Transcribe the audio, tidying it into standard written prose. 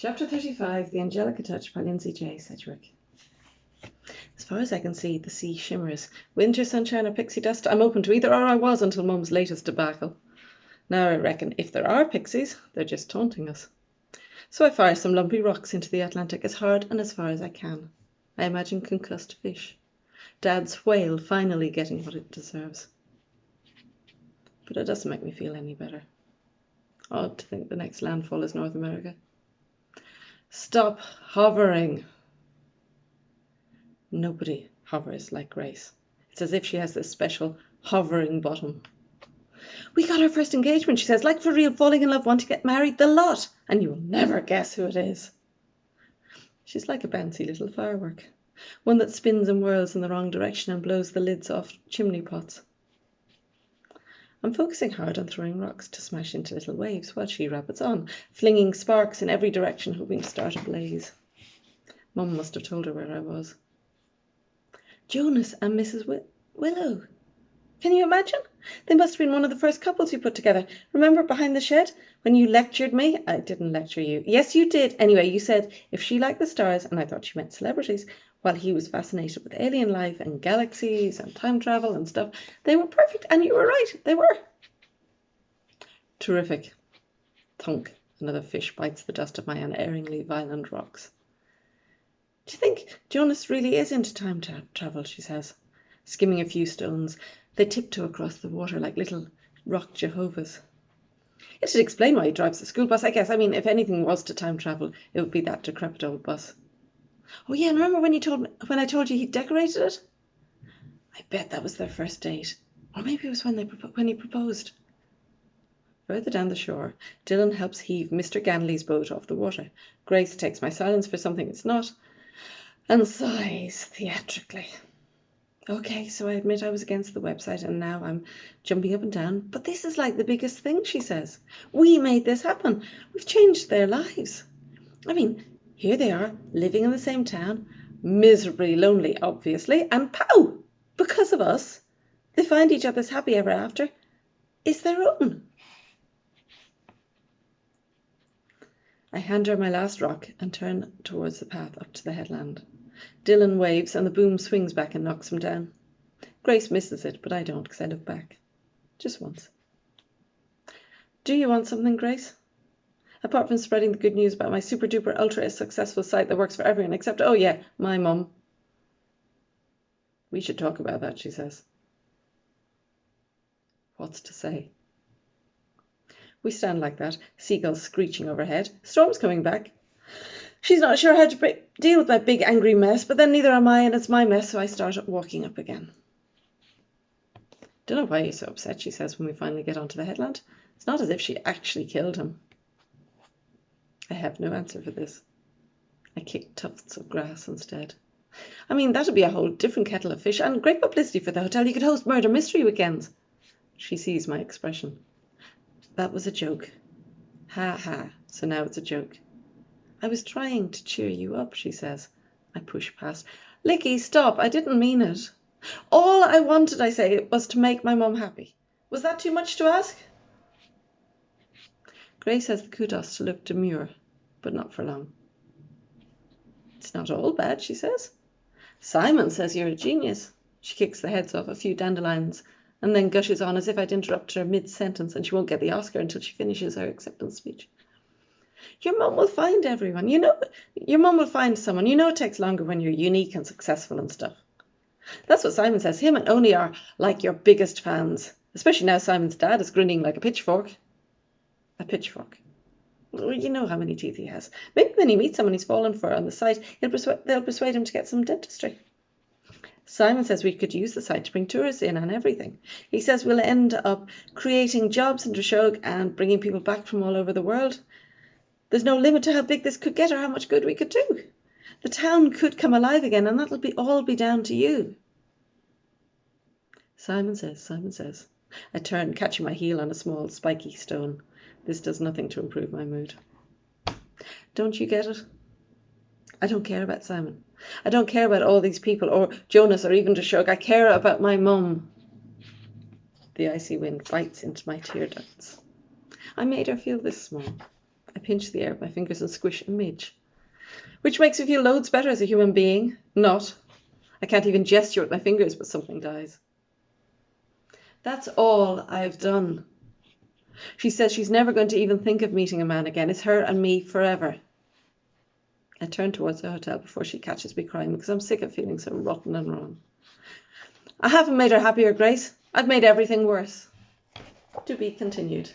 Chapter 35, The Angelica Touch by Lindsay J. Sedgwick. As far as I can see, the sea shimmers. Winter sunshine or pixie dust, I'm open to either, or I was until Mum's latest debacle. Now I reckon if there are pixies, they're just taunting us. So I fire some lumpy rocks into the Atlantic as hard and as far as I can. I imagine concussed fish. Dad's whale finally getting what it deserves. But it doesn't make me feel any better. Odd to think the next landfall is North America. Stop hovering. Nobody hovers like Grace. It's as if she has this special hovering bottom. We got our first engagement, she says, like for real, falling in love, want to get married, the lot. And you'll never guess who it is. She's like a bouncy little firework. One that spins and whirls in the wrong direction and blows the lids off chimney pots. I'm focusing hard on throwing rocks to smash into little waves while she rabbits on, flinging sparks in every direction, hoping to start a blaze. Mum must have told her where I was. Jonas and Mrs. Willow. Can you imagine? They must have been one of the first couples you put together. Remember behind the shed when you lectured me? I didn't lecture you. Yes, you did. Anyway, you said if she liked the stars, and I thought she meant celebrities, while he was fascinated with alien life and galaxies and time travel and stuff, they were perfect. And you were right. They were. Terrific. Thunk. Another fish bites the dust of my unerringly violent rocks. Do you think Jonas really is into time travel, she says, skimming a few stones. They tiptoe across the water like little rock Jehovahs. It should explain why he drives the school bus, I guess. I mean, if anything was to time travel, it would be that decrepit old bus. Oh yeah, and remember when I told you he decorated it? I bet that was their first date. Or maybe it was when he proposed. Further down the shore, Dylan helps heave Mr. Ganley's boat off the water. Grace takes my silence for something it's not, and sighs theatrically. Okay, so I admit I was against the website and now I'm jumping up and down. But this is like the biggest thing, she says. We made this happen. We've changed their lives. I mean, here they are, living in the same town, miserably lonely, obviously, and pow! Because of us, they find each other's happy ever after is their own. I hand her my last rock and turn towards the path up to the headland. Dylan waves and the boom swings back and knocks him down. Grace misses it, but I don't because I look back. Just once. Do you want something, Grace? Apart from spreading the good news about my super duper ultra successful site that works for everyone except, oh yeah, my mum. We should talk about that, she says. What's to say? We stand like that, seagulls screeching overhead. Storm's coming back. She's not sure how to deal with my big angry mess, but then neither am I, and it's my mess, so I start walking up again. Don't know why you're so upset, she says when we finally get onto the headland. It's not as if she actually killed him. I have no answer for this. I kick tufts of grass instead. I mean, that'd be a whole different kettle of fish, and great publicity for the hotel. You could host murder mystery weekends. She sees my expression. That was a joke. Ha ha, so now it's a joke. I was trying to cheer you up, she says. I push past. Licky, stop, I didn't mean it. All I wanted, I say, was to make my mum happy. Was that too much to ask? Grace has the kudos to look demure, but not for long. It's not all bad, she says. Simon says you're a genius. She kicks the heads off a few dandelions and then gushes on as if I'd interrupt her mid-sentence and she won't get the Oscar until she finishes her acceptance speech. Your mum will find everyone. You know, your mum will find someone. You know it takes longer when you're unique and successful and stuff. That's what Simon says. Him and Oni are like your biggest fans. Especially now Simon's dad is grinning like a pitchfork. A pitchfork. Well, you know how many teeth he has. Maybe when he meets someone he's fallen for on the site, they'll persuade him to get some dentistry. Simon says we could use the site to bring tourists in and everything. He says we'll end up creating jobs in Dreshog and bringing people back from all over the world. There's no limit to how big this could get or how much good we could do. The town could come alive again, and that'll all be down to you. Simon says. I turn, catching my heel on a small, spiky stone. This does nothing to improve my mood. Don't you get it? I don't care about Simon. I don't care about all these people, or Jonas, or even Dreshog. I care about my mum. The icy wind bites into my tear ducts. I made her feel this small. I pinch the air with my fingers and squish a midge. Which makes me feel loads better as a human being. Not. I can't even gesture with my fingers, but something dies. That's all I've done. She says she's never going to even think of meeting a man again. It's her and me forever. I turn towards the hotel before she catches me crying because I'm sick of feeling so rotten and wrong. I haven't made her happier, Grace. I've made everything worse. To be continued.